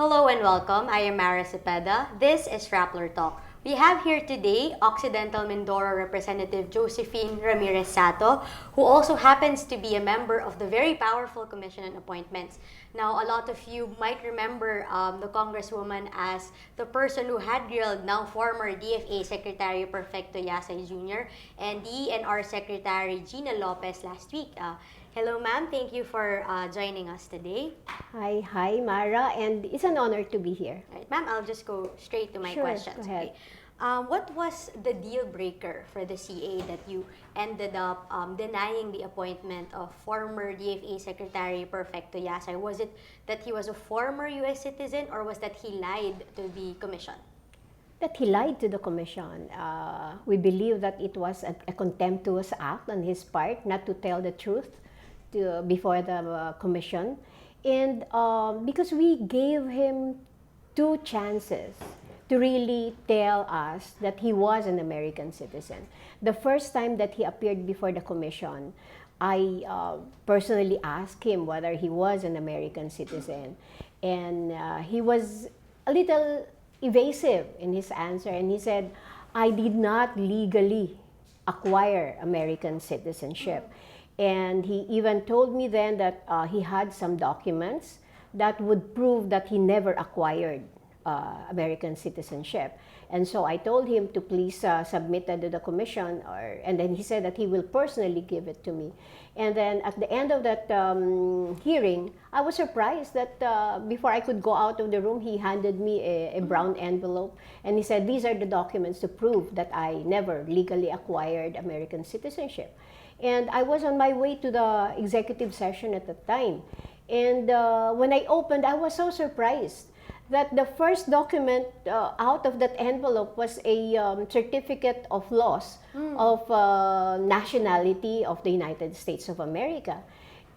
Hello and welcome. I am Ramirez-Sato. This is Rappler Talk. We have here today Occidental Mindoro Representative Josephine Ramirez-Sato, who also happens to be a member of the very powerful Commission on Appointments. Now, a lot of you might remember the Congresswoman as the person who had grilled now former DFA Secretary Perfecto Yasay Jr. and DENR Secretary Gina Lopez last week. Hello, ma'am. Thank you for joining us today. Hi, Mara, and it's an honor to be here. Right, ma'am, I'll just go straight to my Sure, questions. go ahead. Okay. What was the deal breaker for the CA that you ended up denying the appointment of former DFA Secretary Perfecto Yasay? Was it that he was a former U.S. citizen, or was that he lied to the commission? That he lied to the commission. We believe that it was a contemptuous act on his part not to tell the truth before the commission. And because we gave him two chances to really tell us that he was an American citizen. The first time that he appeared before the commission, I personally asked him whether he was an American citizen. And he was a little evasive in his answer, and he said, I did not legally acquire American citizenship. And he even told me then that he had some documents that would prove that he never acquired American citizenship. And so I told him to please submit that to the commission, and then he said that he will personally give it to me. And then at the end of that hearing, I was surprised that before I could go out of the room, he handed me a brown envelope, and he said, these are the documents to prove that I never legally acquired American citizenship. And I was on my way to the executive session at the time. And when I opened, I was so surprised that the first document out of that envelope was a certificate of loss of nationality of the United States of America.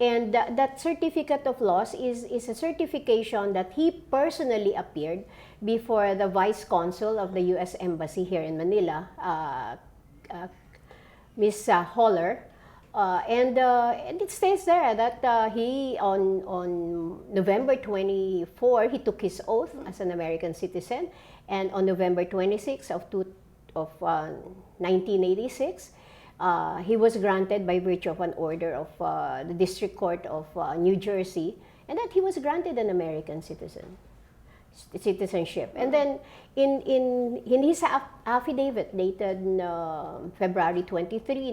And that certificate of loss is a certification that he personally appeared before the Vice Consul of the U.S. Embassy here in Manila, Miss Holler. And it states there that he, on November 24, he took his oath as an American citizen, and on November 26 of 1986, he was granted by virtue of an order of the District Court of New Jersey, and that he was granted an American citizenship. And then in his affidavit dated February 23,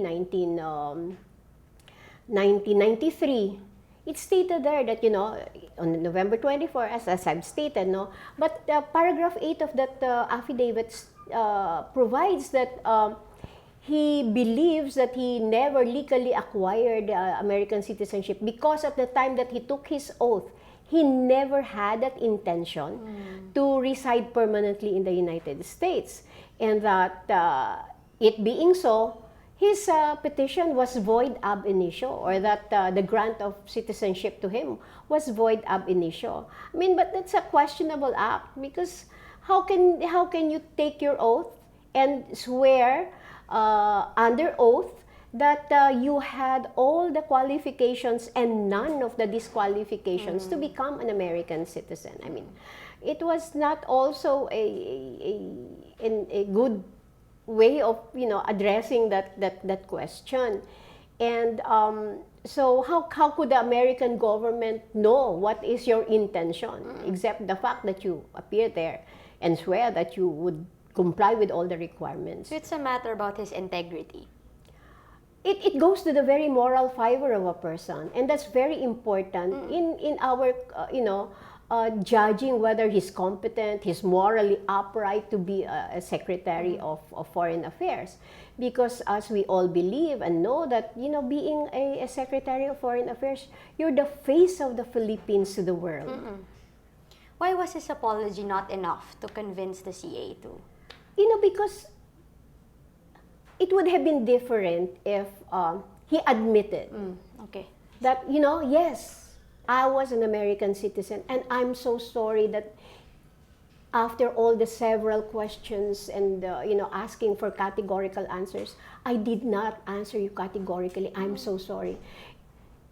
1993, it stated there that, on November 24, as I've stated, but paragraph 8 of that affidavit provides that he believes that he never legally acquired American citizenship because at the time that he took his oath, he never had that intention to reside permanently in the United States. And that it being so, his petition was void ab initio, or that the grant of citizenship to him was void ab initio. I mean, but that's a questionable act, because how can you take your oath and swear under oath that you had all the qualifications and none of the disqualifications to become an American citizen? I mean, it was not also a good way of addressing that question. And so how could the American government know what is your intention, except the fact that you appear there and swear that you would comply with all the requirements? So it's a matter about his integrity. It goes to the very moral fiber of a person, and that's very important in our judging whether he's competent, he's morally upright to be a Secretary of Foreign Affairs. Because as we all believe and know that, being a Secretary of Foreign Affairs, you're the face of the Philippines to the world. Why was his apology not enough to convince the CA to? Because it would have been different if he admitted that, yes, I was an American citizen, and I'm so sorry that after all the several questions and asking for categorical answers, I did not answer you categorically. I'm so sorry.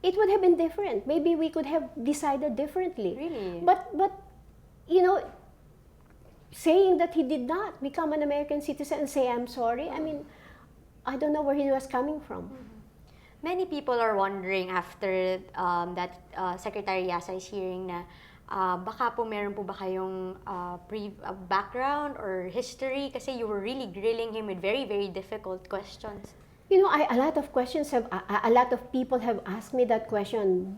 It would have been different. Maybe we could have decided differently. Really? But you know, saying that he did not become an American citizen and say, I'm sorry. I mean, I don't know where he was coming from. Many people are wondering after that Secretary Yasay's hearing na baka po meron po ba kayong background or history kasi you were really grilling him with very, very difficult questions. You know, a lot of questions a lot of people have asked me that question.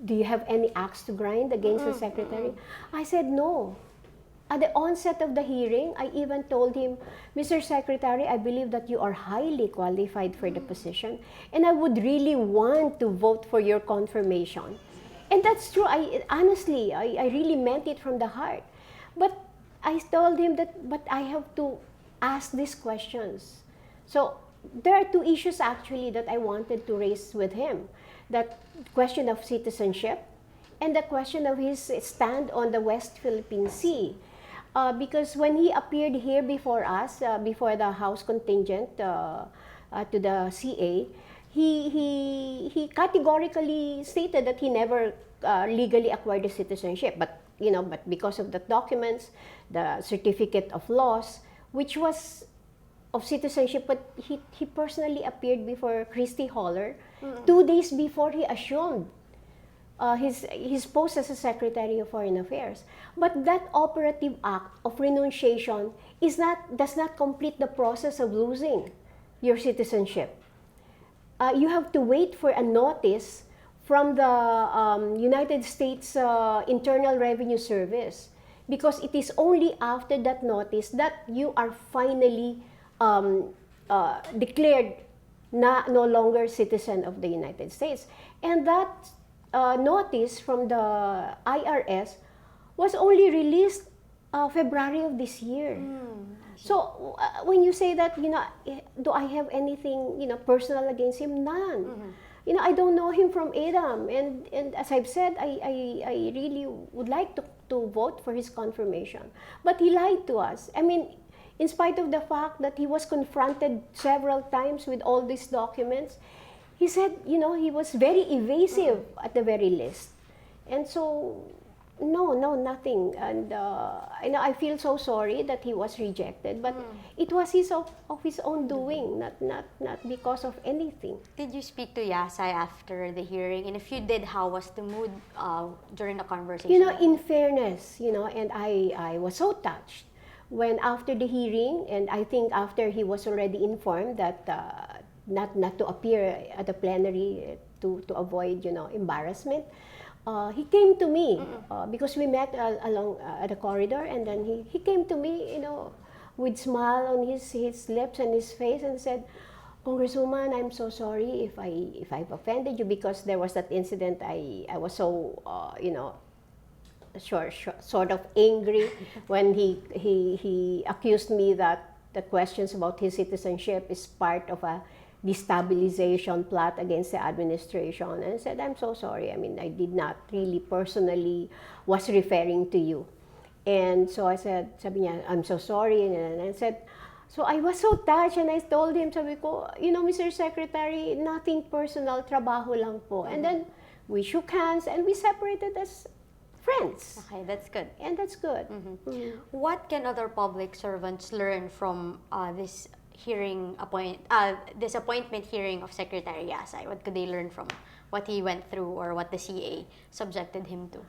Do you have any axe to grind against the secretary? I said no. At the onset of the hearing, I even told him, Mr. Secretary, I believe that you are highly qualified for the position, and I would really want to vote for your confirmation. And that's true. Honestly, I really meant it from the heart. But I told him that, but I have to ask these questions. So there are two issues actually that I wanted to raise with him. That question of citizenship and the question of his stand on the West Philippine Sea. Because when he appeared here before us, before the House contingent to the CA, he categorically stated that he never legally acquired the citizenship. But because of the documents, the certificate of loss, which was of citizenship, but he personally appeared before Christy Holler 2 days before he assumed his post as a Secretary of Foreign Affairs. But that operative act of renunciation does not complete the process of losing your citizenship. You have to wait for a notice from the United States Internal Revenue Service, because it is only after that notice that you are finally declared no longer citizen of the United States. And that notice from the IRS was only released February of this year. So when you say that, do I have anything, personal against him? None. I don't know him from Adam, and as I've said, I really would like to vote for his confirmation. But he lied to us. I mean, in spite of the fact that he was confronted several times with all these documents, he said, he was very evasive at the very least. And so, no, nothing. And I feel so sorry that he was rejected, but it was of his own doing, not because of anything. Did you speak to Yasay after the hearing? And if you did, how was the mood during the conversation? In fairness, and I was so touched when after the hearing, and I think after he was already informed that not to appear at the plenary to avoid, embarrassment. He came to me because we met along at the corridor, and then he came to me, with smile on his lips and his face, and said, Congresswoman, I'm so sorry if I've offended you, because there was that incident. I was so sort of angry when he accused me that the questions about his citizenship is part of a destabilization plot against the administration, and said, I'm so sorry. I mean, I did not really personally was referring to you. And so I said, sabi niya, I'm so sorry. And I said, so I was so touched, and I told him, sabi ko, Mr. Secretary, nothing personal, trabaho lang po. And then we shook hands and we separated as friends. Okay, that's good. And that's good. What can other public servants learn from this appointment hearing of Secretary Yasay? What could they learn from what he went through or what the CA subjected him to?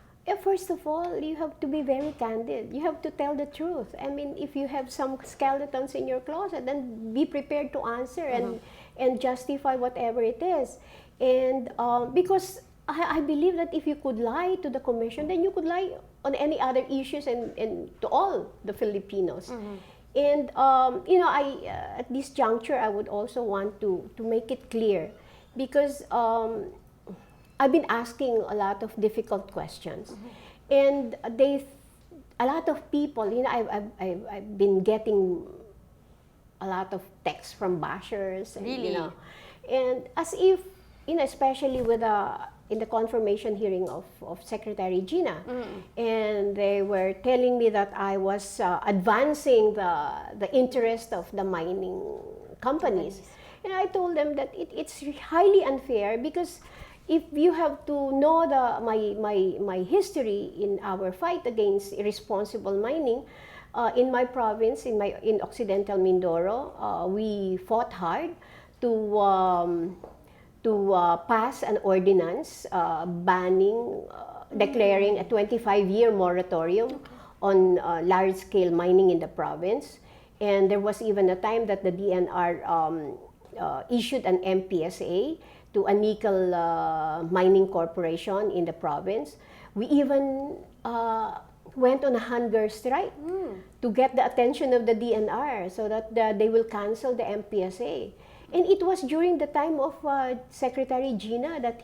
First of all, you have to be very candid. You have to tell the truth. I mean, if you have some skeletons in your closet, then be prepared to answer and justify whatever it is. And because I believe that if you could lie to the commission, then you could lie on any other issues and to all the Filipinos. And at this juncture, I would also want to make it clear, because I've been asking a lot of difficult questions, and a lot of people, I've been getting a lot of texts from bashers, and, really, and as if, especially in the confirmation hearing of Secretary Gina, and they were telling me that I was advancing the interest of the mining companies. And I told them that it's highly unfair, because if you have to know my history in our fight against irresponsible mining, in my province, in Occidental Mindoro, we fought hard to pass an ordinance banning, declaring a 25-year moratorium on large-scale mining in the province. And there was even a time that the DNR issued an MPSA to a nickel mining corporation in the province. We even went on a hunger strike to get the attention of the DNR so that they will cancel the MPSA. And it was during the time of Secretary Gina that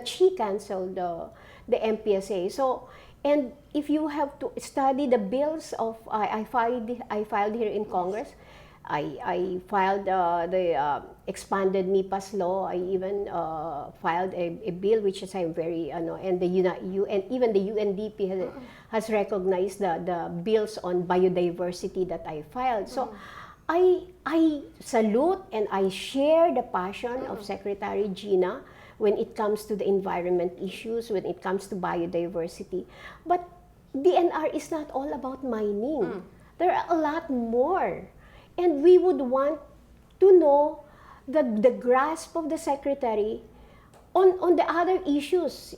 she canceled the MPSA. So, and if you have to study the bills of I filed here in Congress. I filed the expanded NIPA's law. I even filed a bill which is I'm very and the even the UNDP has recognized the bills on biodiversity that I filed. So I salute and I share the passion of Secretary Gina when it comes to the environment issues, when it comes to biodiversity. But DNR is not all about mining. There are a lot more. And we would want to know the grasp of the Secretary on the other issues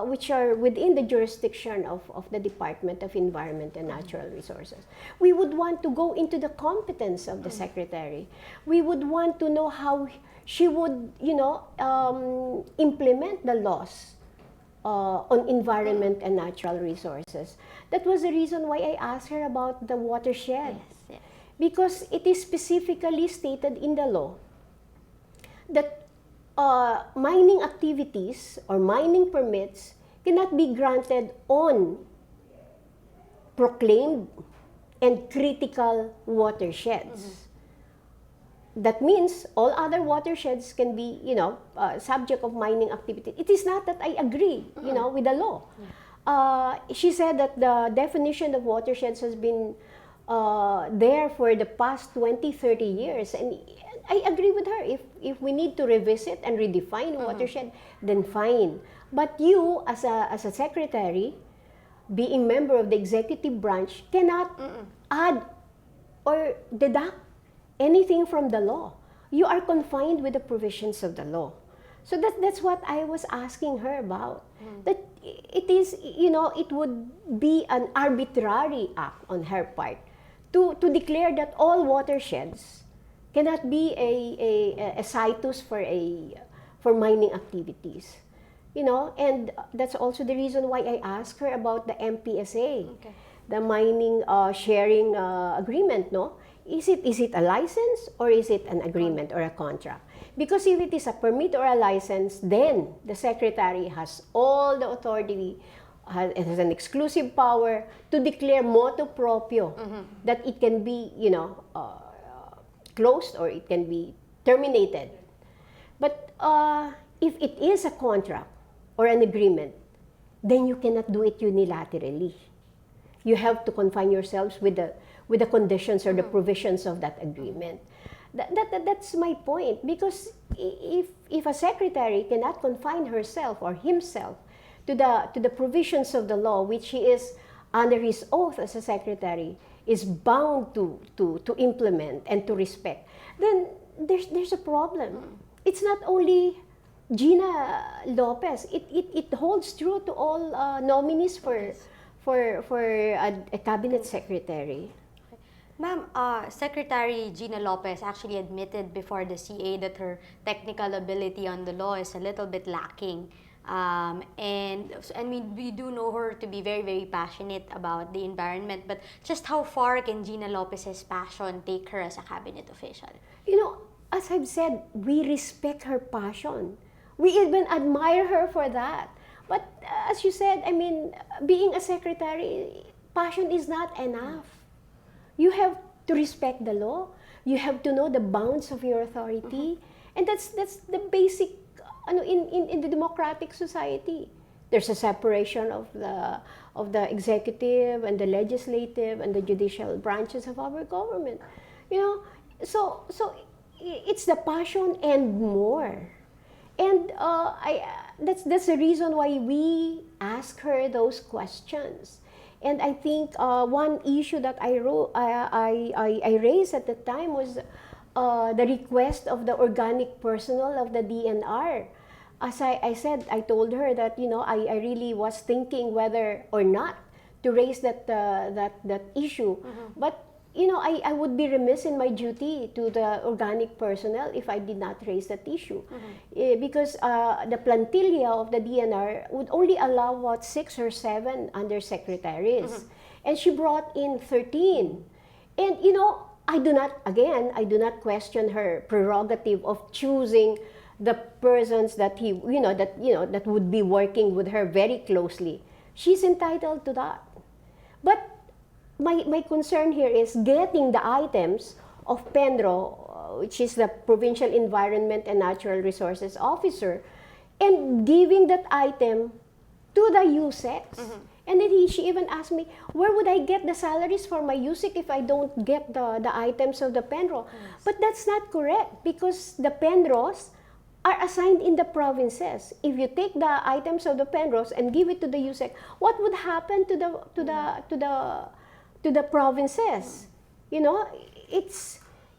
which are within the jurisdiction of the Department of Environment and Natural Resources. We would want to go into the competence of the Secretary. We would want to know how she would, implement the laws on environment and natural resources. That was the reason why I asked her about the watershed. Yes. Because it is specifically stated in the law that mining activities or mining permits cannot be granted on proclaimed and critical watersheds. That means all other watersheds can be, subject of mining activity. It is not that I agree, with the law. She said that the definition of watersheds has been there for the past 20, 30 years. And I agree with her. If we need to revisit and redefine watershed, then fine. But you, as a secretary, being member of the executive branch, cannot add or deduct anything from the law. You are confined with the provisions of the law. So that's what I was asking her about. That it is, it would be an arbitrary act on her part to declare that all watersheds cannot be a situs for mining activities. And that's also the reason why I asked her about the MPSA, the mining sharing agreement, no? Is it a license or is it an agreement or a contract? Because if it is a permit or a license, then the secretary has all the authority, it has an exclusive power to declare motu proprio that it can be, closed or it can be terminated. But if it is a contract or an agreement, then you cannot do it unilaterally. You have to confine yourselves with the conditions or the provisions of that agreement. That's my point, because if a secretary cannot confine herself or himself to the provisions of the law, which he is under his oath as a secretary is bound to implement and to respect, then there's a problem. It's not only Gina Lopez. It holds true to all nominees for a cabinet secretary. Ma'am, Secretary Gina Lopez actually admitted before the CA that her technical ability on the law is a little bit lacking. And we do know her to be very, very passionate about the environment, but just how far can Gina Lopez's passion take her as a cabinet official? As I've said, we respect her passion. We even admire her for that. But as you said, being a secretary, passion is not enough. You have to respect the law. You have to know the bounds of your authority. And that's the basic in the democratic society. There's a separation of the executive and the legislative and the judicial branches of our government. So it's the passion and more. And that's the reason why we ask her those questions. And I think one issue that I raised at the time was the request of the organic personnel of the DNR. As I said, I told her that, you know, I really was thinking whether or not to raise that issue. But you know, I would be remiss in my duty to the organic personnel if I did not raise that issue. Because the plantilla of the DNR would only allow about 6 or 7 undersecretaries. And she brought in 13. And you know, I do not question her prerogative of choosing the persons that that would be working with her very closely. She's entitled to that. But my concern here is getting the items of Penro, which is the Provincial Environment and Natural Resources Officer, and giving that item to the USEC. And then she even asked me, where would I get the salaries for my USEC if I don't get the items of the Penro? But that's not correct, because the Penros are assigned in the provinces. If you take the items of the Penros and give it to the USEC, what would happen to the provinces? You know,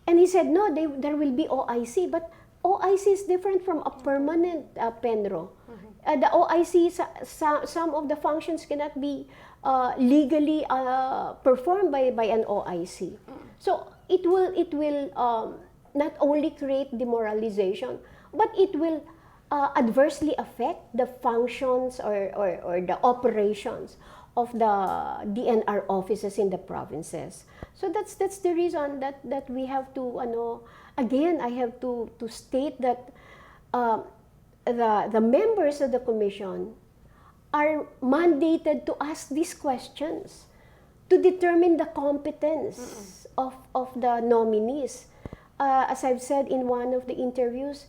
and he said, no, there will be OIC, but OIC is different from a permanent Penro. The OIC, some of the functions cannot be legally performed by an OIC. So it will not only create demoralization, but it will adversely affect the functions or the operations of the DNR offices in the provinces. So that's the reason that we have to, again, I have to state that the members of the commission are mandated to ask these questions to determine the competence of the nominees. As I've said in one of the interviews,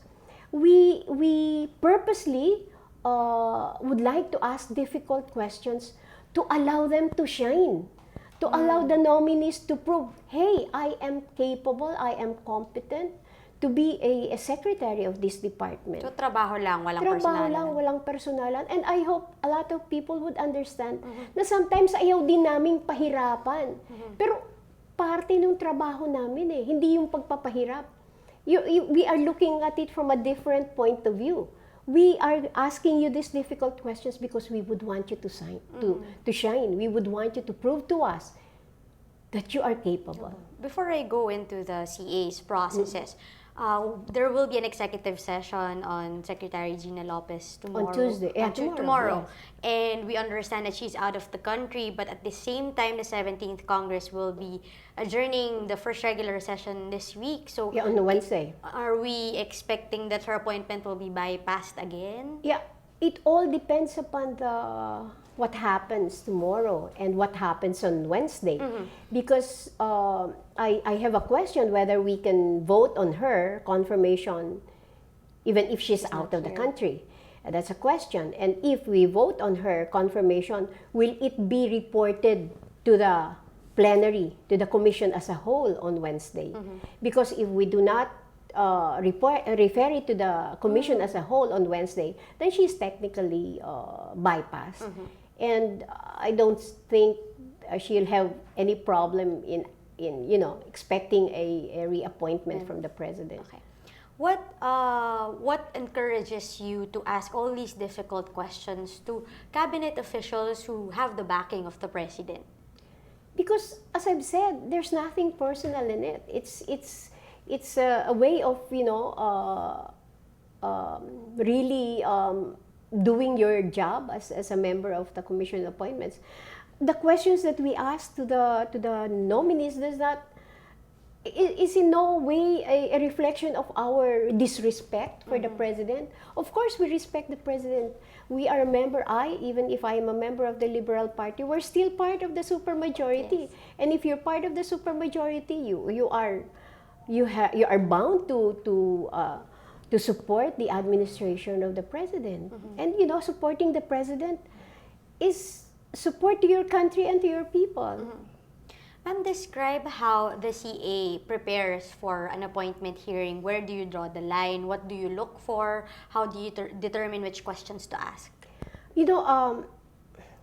we purposely would like to ask difficult questions to allow them to shine, to allow the nominees to prove, hey, I am capable, I am competent to be a secretary of this department. So, trabaho lang, walang Trabaho personalan. lang, walang personalan. And I hope a lot of people would understand na sometimes ayaw din naming pahirapan. Pero parte ng trabaho namin hindi yung pagpapahirap. We are looking at it from a different point of view. We are asking you these difficult questions because we would want you to shine. We would want you to prove to us that you are capable. Before I go into the CA's processes, there will be an executive session on Secretary Gina Lopez tomorrow. On Tuesday. Yeah, tomorrow. Yes. And we understand that she's out of the country, but at the same time, the 17th Congress will be adjourning the first regular session this week. So, Yeah, on Wednesday. are we expecting that her appointment will be bypassed again? Yeah, it all depends upon what happens tomorrow and what happens on Wednesday. Because I have a question whether we can vote on her confirmation even if she's out of the country. That's a question. And if we vote on her confirmation, will it be reported to the plenary, to the commission as a whole on Wednesday? Because if we do not refer it to the commission as a whole on Wednesday, then she's technically bypassed. And I don't think she'll have any problem in expecting a reappointment from the president. Okay. What encourages you to ask all these difficult questions to cabinet officials who have the backing of the president? Because, as I've said, there's nothing personal in it. It's a way of really doing your job as a member of the Commission on Appointments. The questions that we ask to the nominees is in no way a reflection of our disrespect for the president. Of course, we respect the president. We are a member. Even if I am a member of the Liberal Party, we're still part of the supermajority. Yes. And if you're part of the supermajority, you are bound to support the administration of the president. And supporting the president is support to your country and to your people. Ma'am, describe how the CA prepares for an appointment hearing. Where do you draw the line? What do you look for? How do you determine which questions to ask? You know,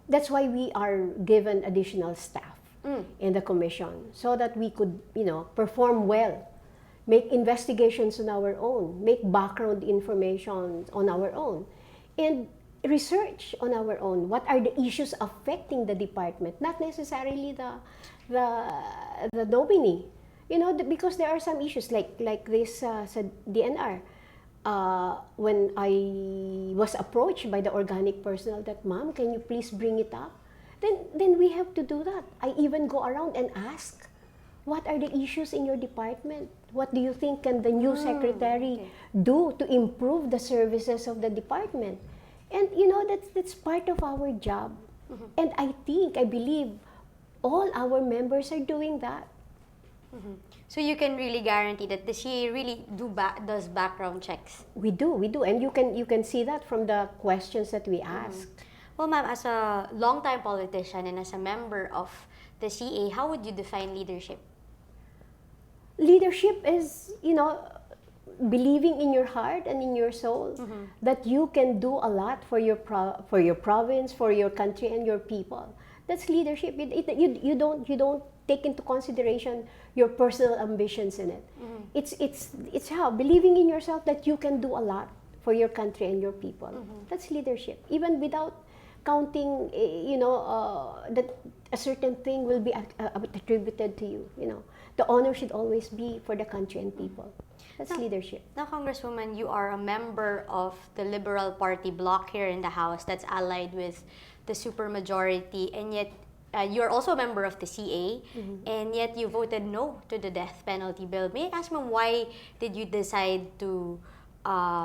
that's why we are given additional staff in the commission so that we could, perform well, make investigations on our own, make background information on our own, and research on our own. What are the issues affecting the department? Not necessarily the nominee, because there are some issues like this sa DNR. When I was approached by the organic personnel that, ma'am, can you please bring it up? Then we have to do that. I even go around and ask, what are the issues in your department? What do you think can the new secretary do to improve the services of the department? And that's part of our job. And I believe all our members are doing that. So you can really guarantee that the CA really does background checks? We do, and you can see that from the questions that we ask. Well, ma'am, as a longtime politician and as a member of the CA, how would you define leadership? Leadership is, believing in your heart and in your soul that you can do a lot for your province, for your country, and your people. That's leadership. You don't take into consideration your personal ambitions in it. It's how believing in yourself that you can do a lot for your country and your people. That's leadership. Even without counting, that a certain thing will be attributed to you. The honor should always be for the country and people. That's leadership. Now, Congresswoman, you are a member of the Liberal Party bloc here in the House that's allied with the supermajority, and yet you're also a member of the CA, and yet you voted no to the death penalty bill. May I ask, ma'am, why did you decide to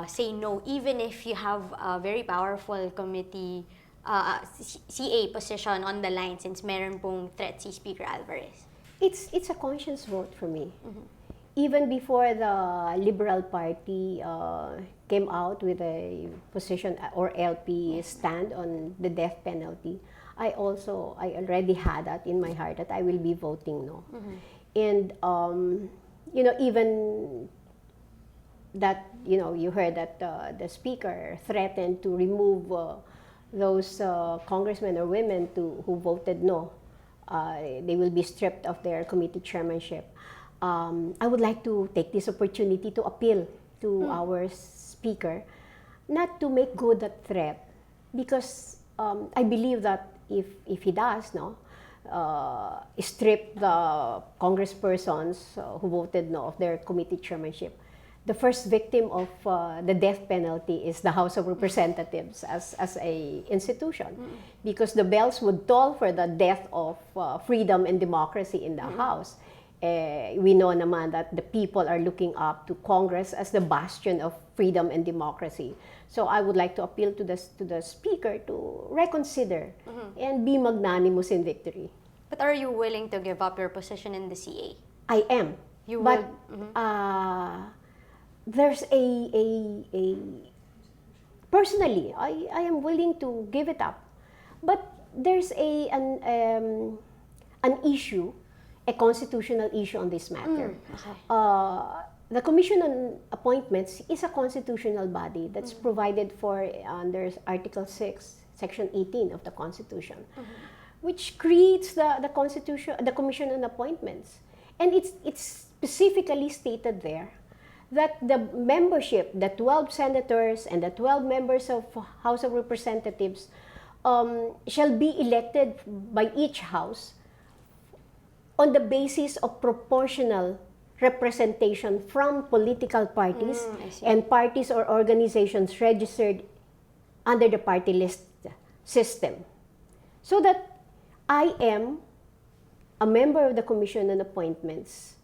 say no, even if you have a very powerful committee, CA position on the line, since meron pong threat si Speaker Alvarez? It's a conscious vote for me. Even before the Liberal Party came out with a position or LP stand on the death penalty, I already had that in my heart that I will be voting no. And even that, you heard that the speaker threatened to remove those congressmen or women who voted no. They will be stripped of their committee chairmanship. I would like to take this opportunity to appeal to our speaker not to make good that threat, because I believe that if he does strip the congresspersons who voted no of their committee chairmanship, the first victim of the death penalty is the House of Representatives as a institution, because the bells would toll for the death of freedom and democracy in the House. We know naman that the people are looking up to Congress as the bastion of freedom and democracy. So I would like to appeal to the speaker to reconsider and be magnanimous in victory. But are you willing to give up your position in the CA? I am. But there's personally, I am willing to give it up. But there's an issue, a constitutional issue on this matter. The Commission on Appointments is a constitutional body that's provided for under Article 6, Section 18 of the Constitution, which creates the Commission on Appointments. And it's specifically stated there that the membership, the 12 senators and the 12 members of House of Representatives shall be elected by each house on the basis of proportional representation from political parties and parties or organizations registered under the party list system. So that I am a member of the Commission on Appointments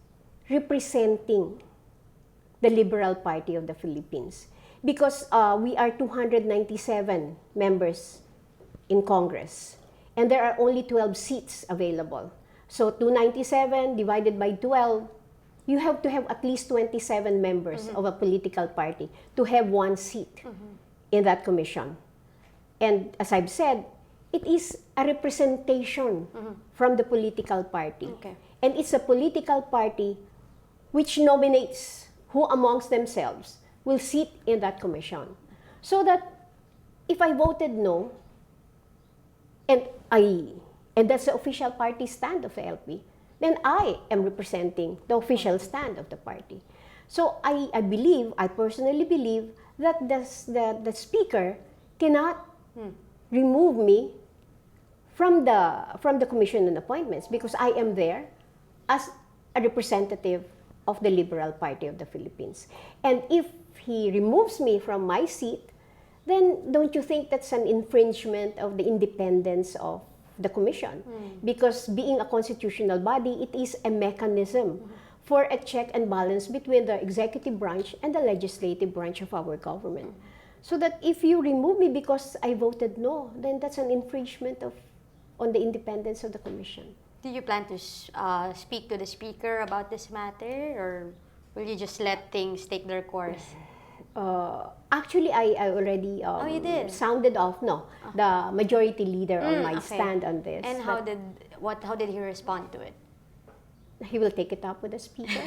representing the Liberal Party of the Philippines, because we are 297 members in Congress and there are only 12 seats available. So 297 divided by 12, you have to have at least 27 members of a political party to have one seat in that commission. And as I've said, it is a representation from the political party. Okay. And it's a political party which nominates who amongst themselves will sit in that commission. So that if I voted no, and that's the official party stand of the LP, then I am representing the official stand of the party. So I personally believe that the speaker cannot remove me from the commission on appointments because I am there as a representative of the Liberal Party of the Philippines. And if he removes me from my seat, then don't you think that's an infringement of the independence of the commission? Because being a constitutional body, it is a mechanism for a check and balance between the executive branch and the legislative branch of our government. So that if you remove me because I voted no, then that's an infringement on the independence of the commission. Do you plan to speak to the speaker about this matter, or will you just let things take their course? Actually, I already you did? sounded off the majority leader on my stand on this. And how did he respond to it? He will take it up with the speaker.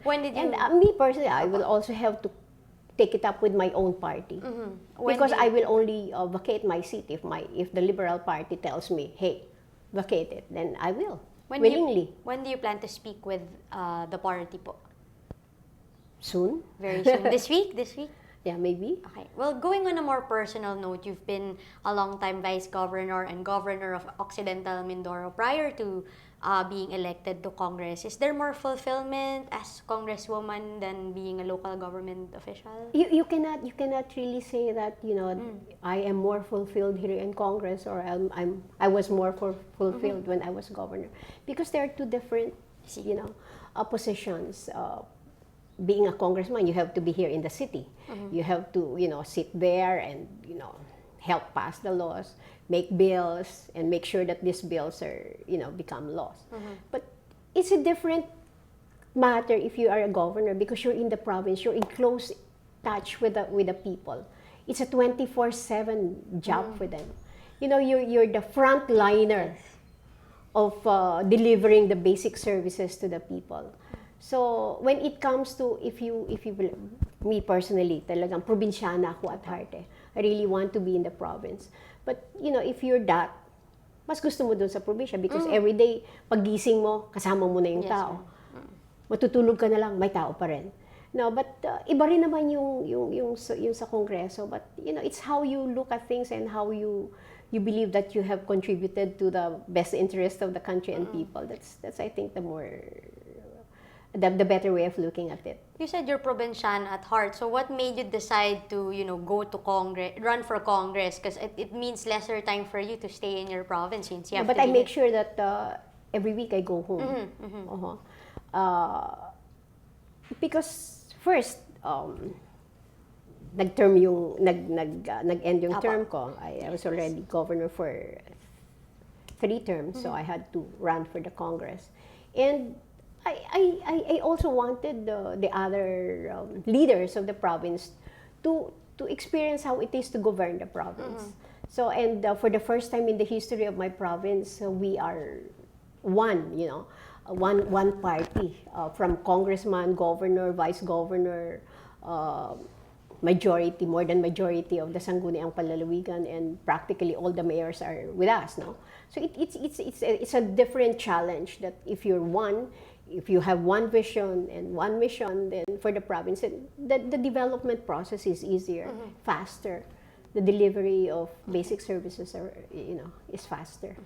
When did you? And me personally, I will also have to take it up with my own party because I will only vacate my seat if the Liberal Party tells me, hey, vacate it, then I will willingly. When do you plan to speak with the party po? Soon. Very soon. This week? This week? Yeah, maybe. Okay. Well, going on a more personal note, you've been a long-time vice governor and governor of Occidental Mindoro prior to being elected to Congress. Is there more fulfillment as congresswoman than being a local government official? You cannot really say that I am more fulfilled here in Congress or I was more fulfilled when I was governor, because there are two different positions. Being a congressman, you have to be here in the city. You have to sit there and help pass the laws, make bills, and make sure that these bills are become laws. But it's a different matter if you are a governor, because you're in the province, you're in close touch with the people. It's a 24/7 job for them. You're the frontliner of delivering the basic services to the people. So when it comes to if you will, me personally, talagang probinsyana ako at heart. I really want to be in the province. But if you're that, mas gusto mo dun sa probinsya because every day paggising mo, kasama mo na yung tao. Matutulog ka na lang, may tao pa rin. No, but iba rin naman yung sa Kongreso, but it's how you look at things and how you believe that you have contributed to the best interest of the country and people. That's I think the better way of looking at it. You said you're provincian at heart. So what made you decide to, go to Congress, run for Congress? Because it means lesser time for you to stay in your province since you have but I make sure that every week I go home. Because first, nag-end yung term ko. I was already governor for 3 terms, so I had to run for the Congress. And I also wanted the other leaders of the province to experience how it is to govern the province. So, and for the first time in the history of my province, we are one party, from congressman, governor, vice governor, more than majority of the Sangguniang Palalawigan, and practically all the mayors are with us, no? So it's a different challenge that if you have one vision and one mission, then for the province, the development process is easier, faster. The delivery of basic services is faster.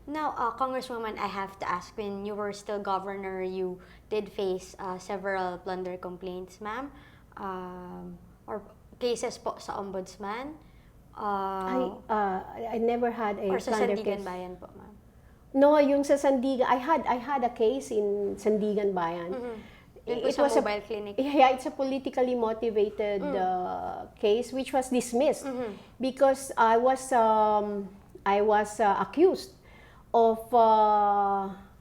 Now, Congresswoman, I have to ask, when you were still governor, you did face several plunder complaints, ma'am, or cases po sa ombudsman. I never had a or sa plunder Sandigan case. Bayan po, ma'am. No, yung sa Sandigan, I had a case in Sandigan Bayan. It was a mobile clinic. Yeah, it's a politically motivated case which was dismissed because I was accused of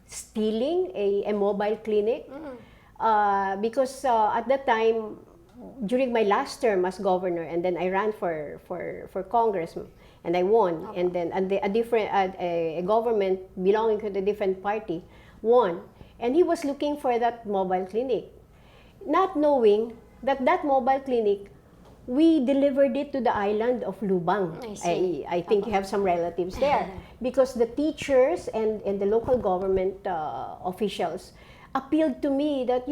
stealing a mobile clinic because at that time, during my last term as governor, and then I ran for Congress, and I won. And then a government belonging to the different party won. And he was looking for that mobile clinic, not knowing that that mobile clinic, we delivered it to the island of Lubang. I see. I think you have some relatives there. Because the teachers and the local government officials appealed to me that,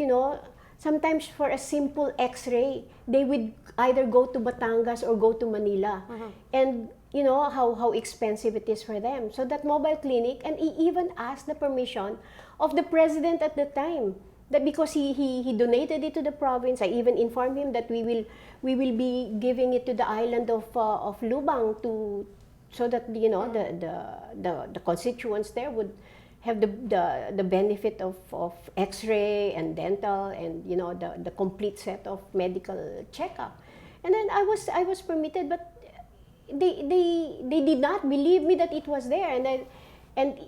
sometimes for a simple x-ray, they would either go to Batangas or go to Manila. And you know how expensive it is for them. So that mobile clinic, and he even asked the permission of the president at the time. That because he donated it to the province, I even informed him that we will be giving it to the island of Lubang so that the constituents there would have the benefit of X-ray and dental and the complete set of medical checkup. And then I was permitted, but they did not believe me that it was there. And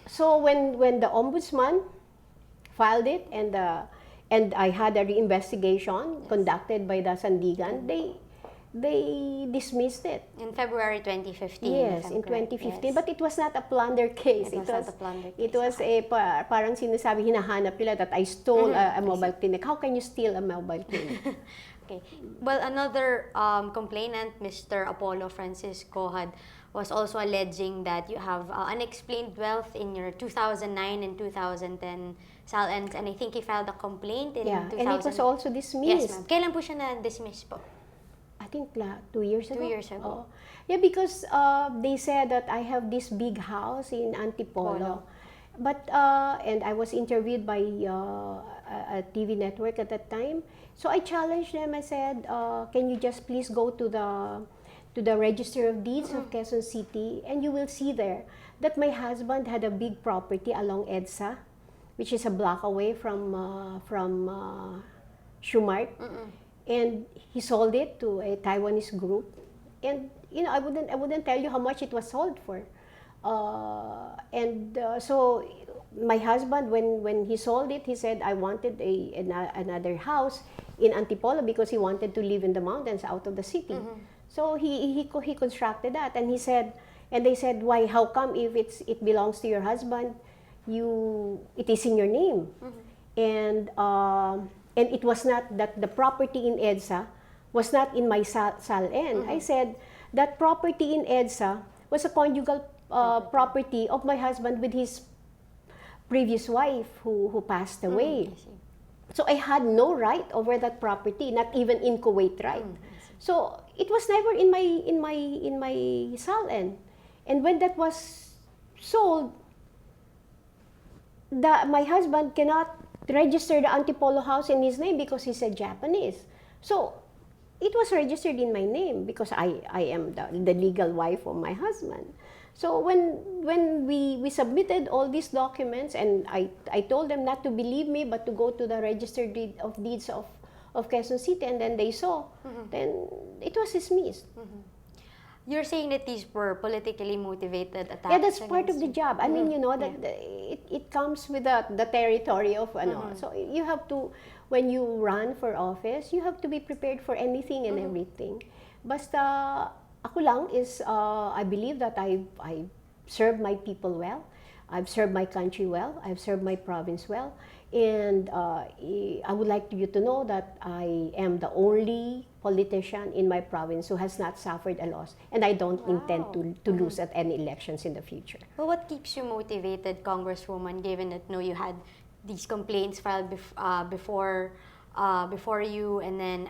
so when the ombudsman filed it and I had a reinvestigation conducted by the Sandigan, they dismissed it. In February 2015. Yes, in 2015. Yes. But it was not a plunder case. It was not a plunder case. It was parang sinasabi, hinahanap nila that I stole a mobile clinic. How can you steal a mobile clinic? Okay. Well, another complainant, Mr. Apollo Francisco, was also alleging that you have unexplained wealth in your 2009 and 2010 SALNs, and I think he filed a complaint in 2000. And it was also dismissed. Yes, ma'am. Kailan po siya na-dismiss po? I think 2 years ago. 2 years ago. Yeah, because they said that I have this big house in Antipolo. But, and I was interviewed by a TV network at that time. So I challenged them. I said, can you just please go to the Register of Deeds of Quezon City, and you will see there that my husband had a big property along EDSA, which is a block away from Shumart. And he sold it to a Taiwanese group. And I wouldn't tell you how much it was sold for. So my husband, when he sold it, he said, I wanted another house in Antipolo because he wanted to live in the mountains out of the city. So he constructed that, and they said, why? How come if it belongs to your husband, it is in your name? And it was not that the property in EDSA was not in my SALN. I said that property in EDSA was a conjugal property of my husband with his previous wife who passed away. So I had no right over that property, not even in Kuwait right. So it was never in my SALN. And when that was sold, my husband cannot register the Antipolo house in his name because he's a Japanese. So it was registered in my name because I am the legal wife of my husband. So when we submitted all these documents, and I told them not to believe me but to go to the Register of Deeds of Quezon City, and then they saw, then it was dismissed. You're saying that these were politically motivated attacks? Yeah, that's part of the job. I mean, that it comes with the territory of So you have to, when you run for office, you have to be prepared for anything and everything. Basta ako lang is, I believe that I served my people well. I've served my country well. I've served my province well. And I would like you to know that I am the only politician in my province who has not suffered a loss. And I don't intend to lose at any elections in the future. Well, what keeps you motivated, Congresswoman, given that you had these complaints filed before you, and then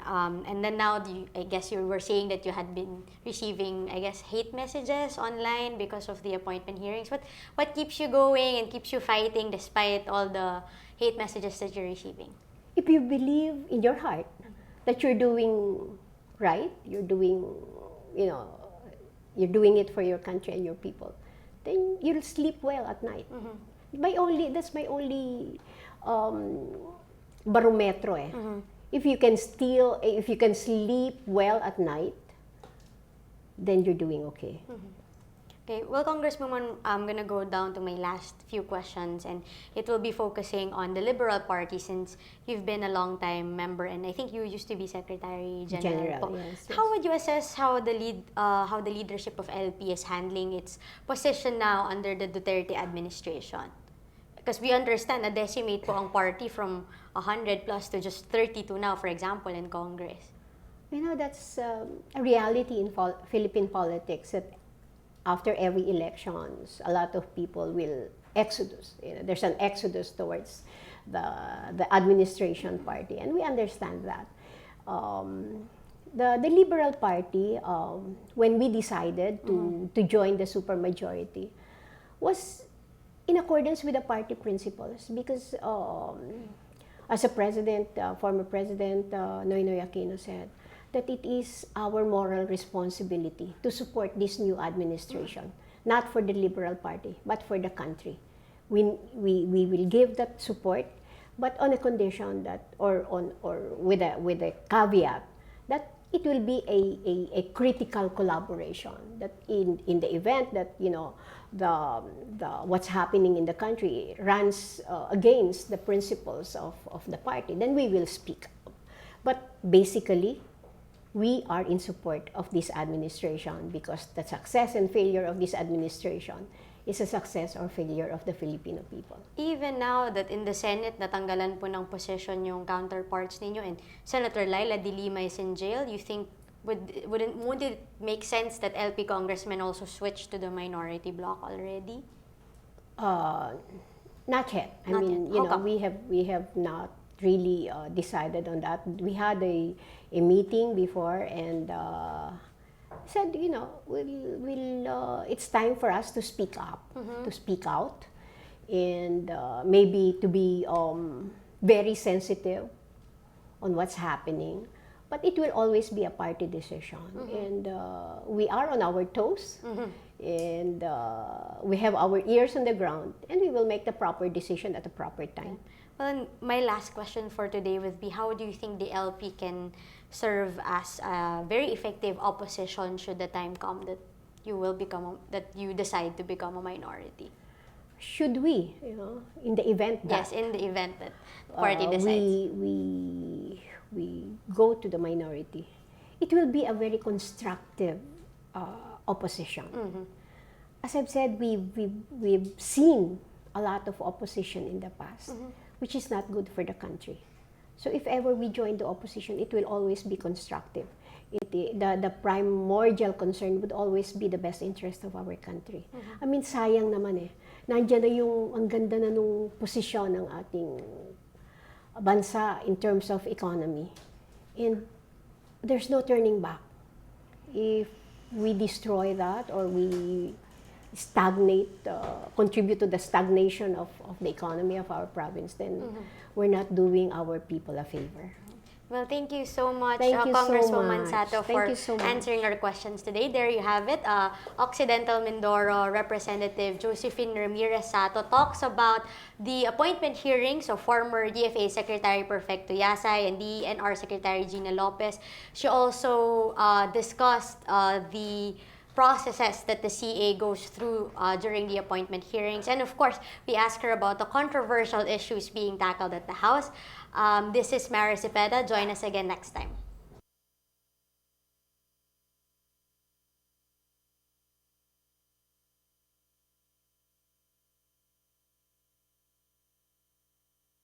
now I guess you were saying that you had been receiving, I guess, hate messages online because of the appointment hearings. What keeps you going and keeps you fighting despite all the hate messages that you're receiving? If you believe in your heart that you're doing right, you're doing it for your country and your people, then you'll sleep well at night. That's my only barometro. If you can sleep well at night, then you're doing okay. Okay, well, Congresswoman, I'm gonna go down to my last few questions, and it will be focusing on the Liberal Party since you've been a long time member, and I think you used to be Secretary General. General, yes, yes. How would you assess how how the leadership of LP is handling its position now under the Duterte administration? Because we understand na decimate po ang party from 100 plus to just 32 now, for example, in Congress. You know, that's a reality in Philippine politics that after every elections, a lot of people will exodus. You know, there's an exodus towards the administration party, and we understand that. The Liberal Party, when we decided to join the supermajority, was in accordance with the party principles because as a president, former President Noynoy Aquino said, that it is our moral responsibility to support this new administration, not for the Liberal Party, but for the country. We will give that support, but on a condition that, or with a caveat, that it will be a critical collaboration. That in the event that, you know, the what's happening in the country runs against the principles of the party, then we will speak up. But basically, we are in support of this administration because the success and failure of this administration is a success or failure of the Filipino people. Even now that in the Senate, natanggalan po ng position yung counterparts ninyo and Senator Laila De Lima is in jail, you think would it make sense that LP congressmen also switch to the minority bloc already? Not yet. I Not mean, yet. you How know, come? we have not really decided on that. We had a meeting before and said, you know, it's time for us to speak up, to speak out, and maybe to be very sensitive on what's happening. But it will always be a party decision, and we are on our toes, and we have our ears on the ground, and we will make the proper decision at the proper time. Well, and my last question for today would be, how do you think the LP can serve as a very effective opposition should the time come that you decide to become a minority? Should we, you know, in the event that Yes, in the event that the party decides. we go to the minority, it will be a very constructive opposition. As I've said, we've seen a lot of opposition in the past, which is not good for the country. So if ever we join the opposition, it will always be constructive. The primordial concern would always be the best interest of our country. I mean, sayang naman eh. Nandiyan na yung ang ganda na nung posisyon ng ating bansa in terms of economy. And there's no turning back. If we destroy that or we stagnate, contribute to the stagnation of the economy of our province, then we're not doing our people a favor. Well, thank you so much, Thank you so Congresswoman much. Sato, Thank for you so much. answering our questions today. There you have it. Occidental Mindoro Representative Josephine Ramirez-Sato talks about the appointment hearings of former DFA Secretary Perfecto Yasay and DENR Secretary Gina Lopez. She also discussed the processes that the CA goes through during the appointment hearings. And of course, we asked her about the controversial issues being tackled at the House. This is Mara Cepeda. Join us again next time.